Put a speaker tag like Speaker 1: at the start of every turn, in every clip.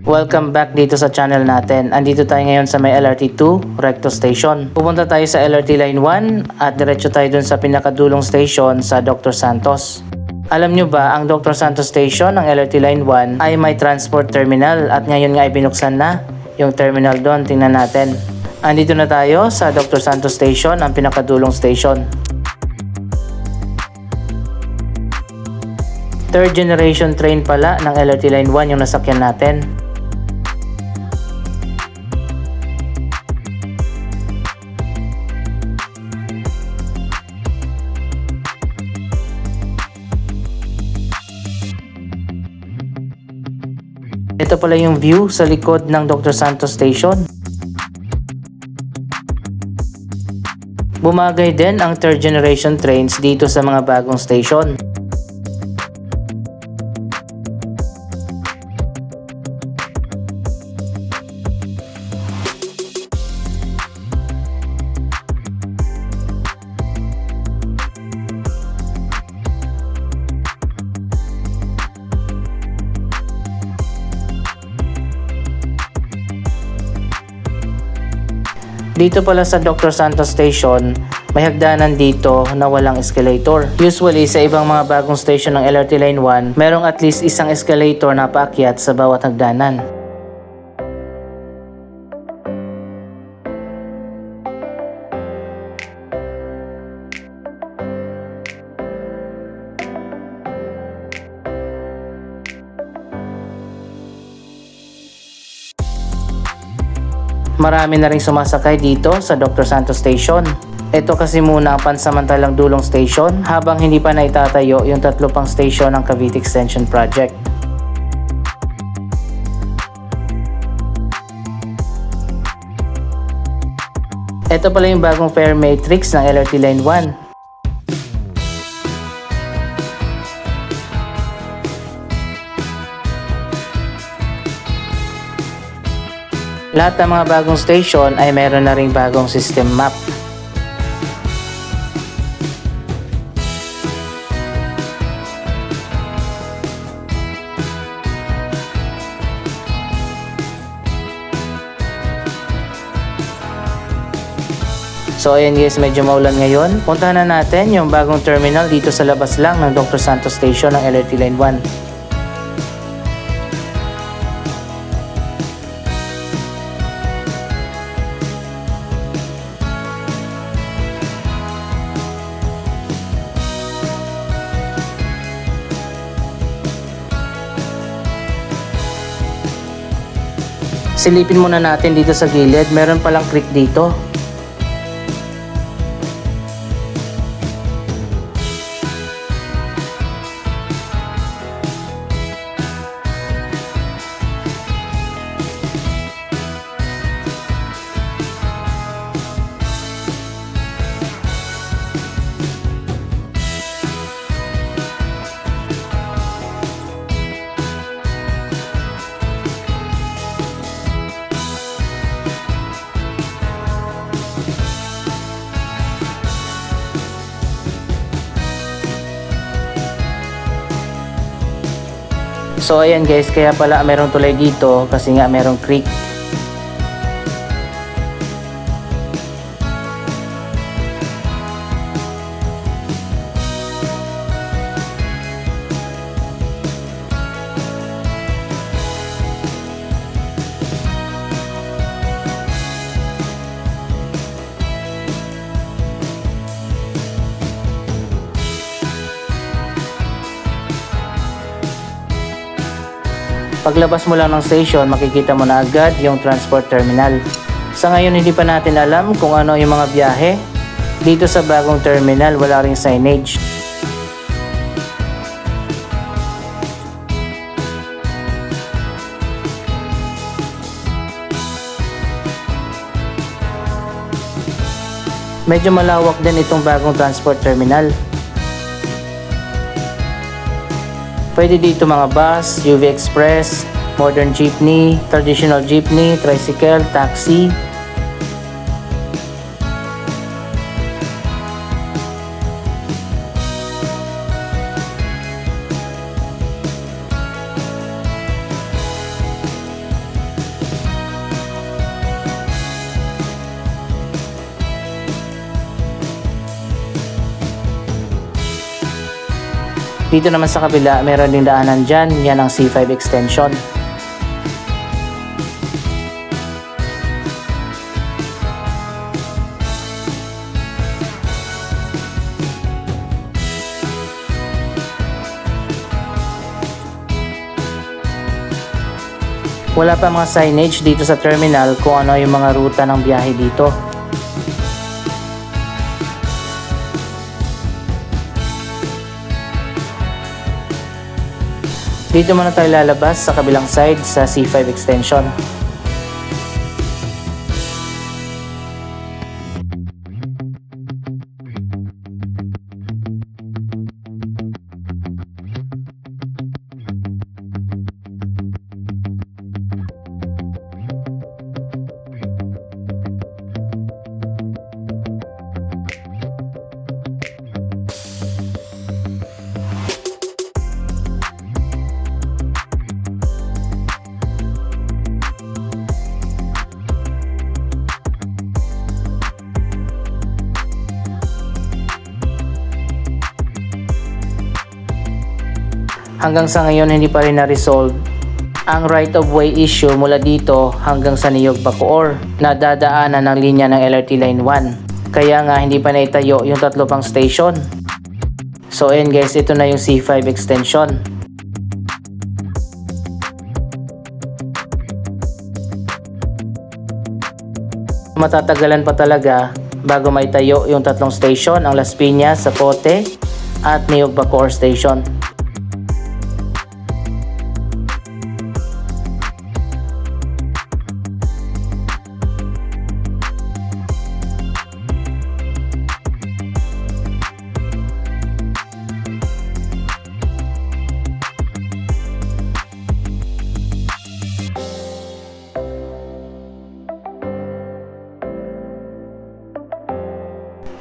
Speaker 1: Welcome back dito sa channel natin. Andito tayo ngayon sa may LRT2 Recto Station. Pupunta tayo sa LRT Line 1 at diretso tayo dun sa pinakadulong station sa Dr. Santos. Alam nyo ba, ang Dr. Santos Station ng LRT Line 1 ay may transport terminal at ngayon nga ay binuksan na yung terminal doon. Tingnan natin. Andito na tayo sa Dr. Santos Station, ang pinakadulong station. Third generation train pala ng LRT Line 1 yung nasakyan natin. Ito pala yung view sa likod ng Dr. Santos Station. Bumagay din ang third generation trains dito sa mga bagong station. Dito pala sa Dr. Santos Station, may hagdanan dito na walang escalator. Usually sa ibang mga bagong station ng LRT Line 1, merong at least isang escalator na paakyat sa bawat hagdanan. Marami na rin sumasakay dito sa Dr. Santos Station. Ito kasi muna ang pansamantalang dulong station habang hindi pa naitatayo yung 3 pang station ng Cavite Extension Project. Ito pala yung bagong fare matrix ng LRT Line 1. Lahat ng mga bagong station ay meron na ring bagong system map. So ayan guys, medyo maulan ngayon. Puntahan na natin yung bagong terminal dito sa labas lang ng Dr. Santos Station ng LRT Line 1. Silipin muna natin dito sa gilid, meron palang creek dito. So ayan guys, kaya pala merong tulay dito kasi nga merong creek. Paglabas mo lang ng station, makikita mo na agad yung transport terminal. Sa ngayon, hindi pa natin alam kung ano yung mga biyahe. Dito sa bagong terminal, wala ring signage. Medyo malawak din itong bagong transport terminal. Pwede dito mga bus, UV Express, modern jeepney, traditional jeepney, tricycle, taxi. Dito naman sa kabila, meron din daanan dyan. Yan ang C5 extension. Wala pa mga signage dito sa terminal kung ano yung mga ruta ng biyahe dito. Dito muna tayo lalabas sa kabilang side sa C5 extension. Hanggang sa ngayon hindi pa rin na-resolve ang right-of-way issue mula dito hanggang sa Niyog Bacoor na dadaanan ng linya ng LRT Line 1. Kaya nga hindi pa naitayo yung tatlo pang station. So ayan guys, ito na yung C5 extension. Matatagalan pa talaga bago maitayo yung tatlong station, ang Las Piñas, Zapote at Niyog Bacoor Station.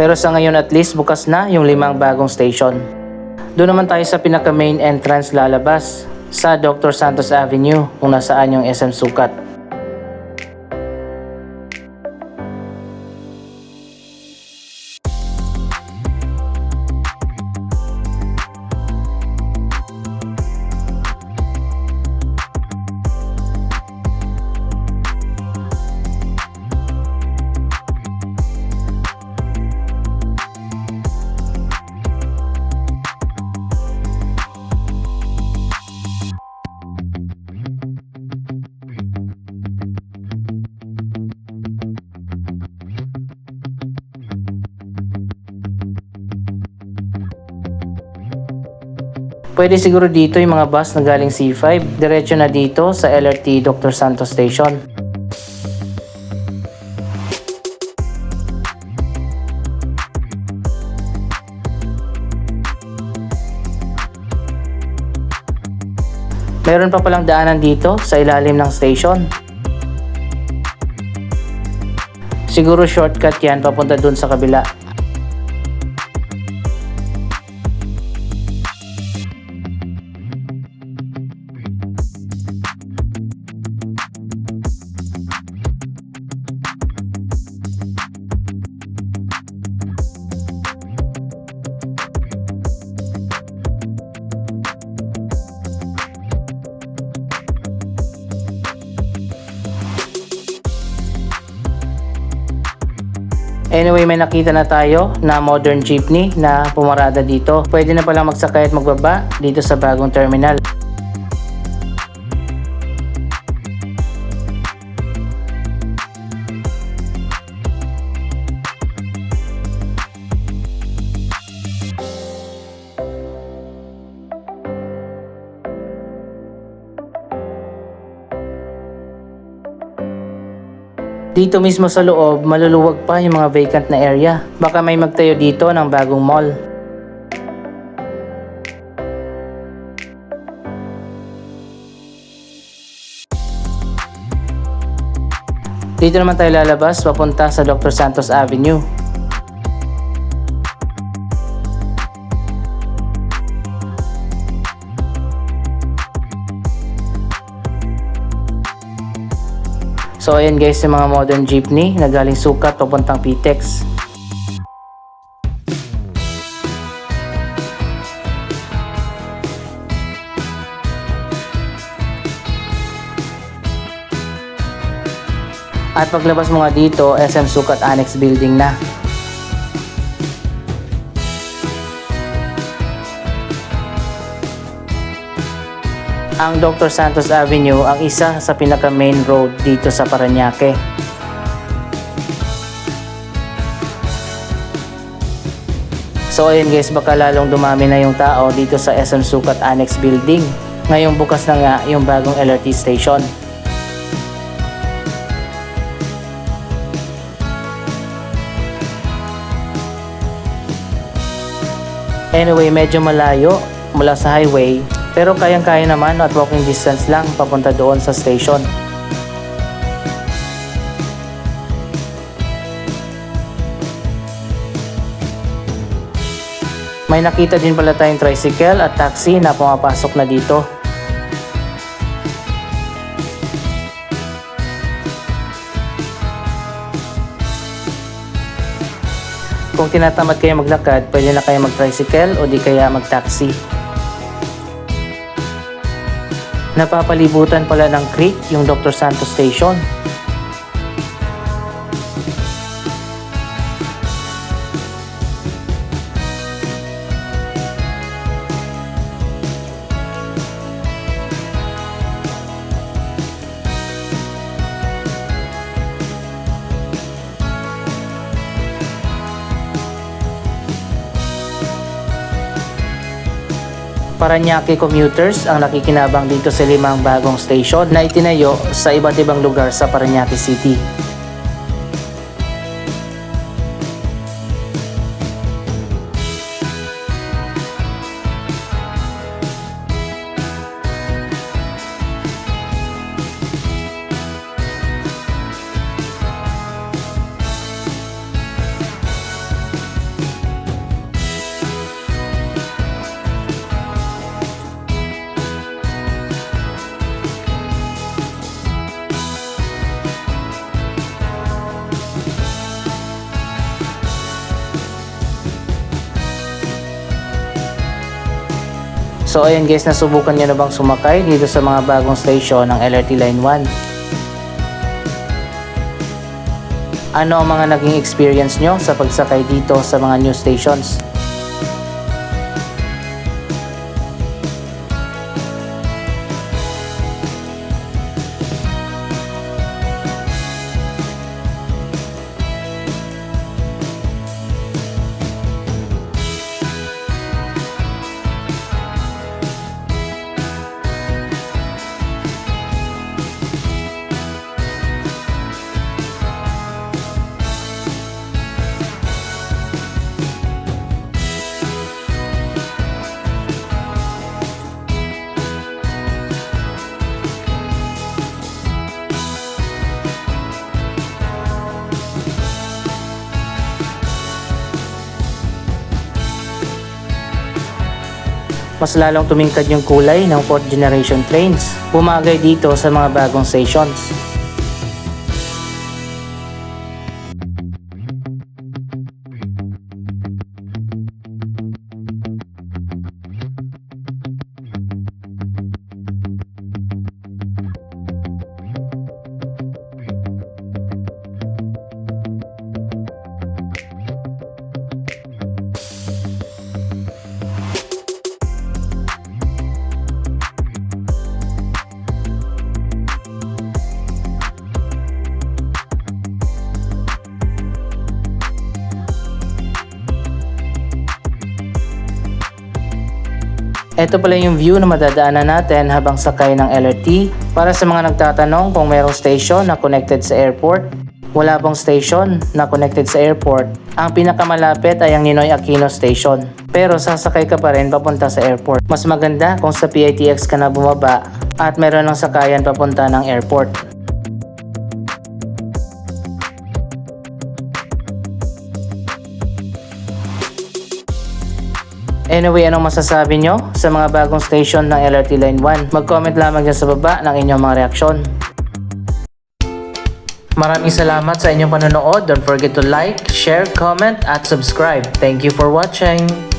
Speaker 1: Pero sa ngayon at least bukas na yung 5 bagong station. Doon naman tayo sa pinaka main entrance lalabas sa Dr. Santos Avenue kung nasaan yung SM Sukat. Pwede siguro dito yung mga bus na galing C5, diretso na dito sa LRT Dr. Santos Station. Meron pa palang daanan dito sa ilalim ng station. Siguro shortcut yan papunta dun sa kabila. Anyway, may nakita na tayo na modern jeepney na pumarada dito. Pwede na palang magsakay at magbaba dito sa bagong terminal. Dito mismo sa loob, maluluwag pa yung mga vacant na area. Baka may magtayo dito ng bagong mall. Dito naman tayo lalabas papunta sa Dr. Santos Avenue. So ayan guys, yung mga modern jeepney na galing Sukat papuntang PTEX. At paglabas mo nga dito, SM Sukat Annex Building na. Ang Dr. Santos Avenue ang isa sa pinaka main road dito sa Parañaque. So ayun guys, baka lalong dumami na yung tao dito sa SM Sukat Annex Building. Ngayong bukas na nga yung bagong LRT station. Anyway, medyo malayo mula sa highway, pero kayang-kaya naman at walking distance lang papunta doon sa station. May nakita din pala tayong tricycle at taxi na pumapasok na dito. Kung tinatamad kayo maglakad, pwede na kayo mag-tricycle o di kaya mag-taxi. Napapalibutan pala ng creek yung Dr. Santos Station. Parañaque commuters ang nakikinabang dito sa 5 bagong station na itinayo sa iba't ibang lugar sa Parañaque City. So ayun guys, nasubukan nyo na bang sumakay dito sa mga bagong station ng LRT Line 1? Ano ang mga naging experience nyo sa pagsakay dito sa mga new stations? Mas lalong tumingkad yung kulay ng 4th generation trains. Bumagay dito sa mga bagong stations. Ito pala yung view na madadaanan natin habang sakay ng LRT. Para sa mga nagtatanong kung mayroong station na connected sa airport, wala pong station na connected sa airport. Ang pinakamalapit ay ang Ninoy Aquino Station. Pero sasakay ka pa rin papunta sa airport. Mas maganda kung sa PITX ka na bumaba at meron ng sakayan papunta ng airport. Anyway, anong masasabi nyo sa mga bagong station ng LRT Line 1? Mag-comment lamang dyan sa baba ng inyong mga reaksyon. Maraming salamat sa inyong panonood. Don't forget to like, share, comment, at subscribe. Thank you for watching!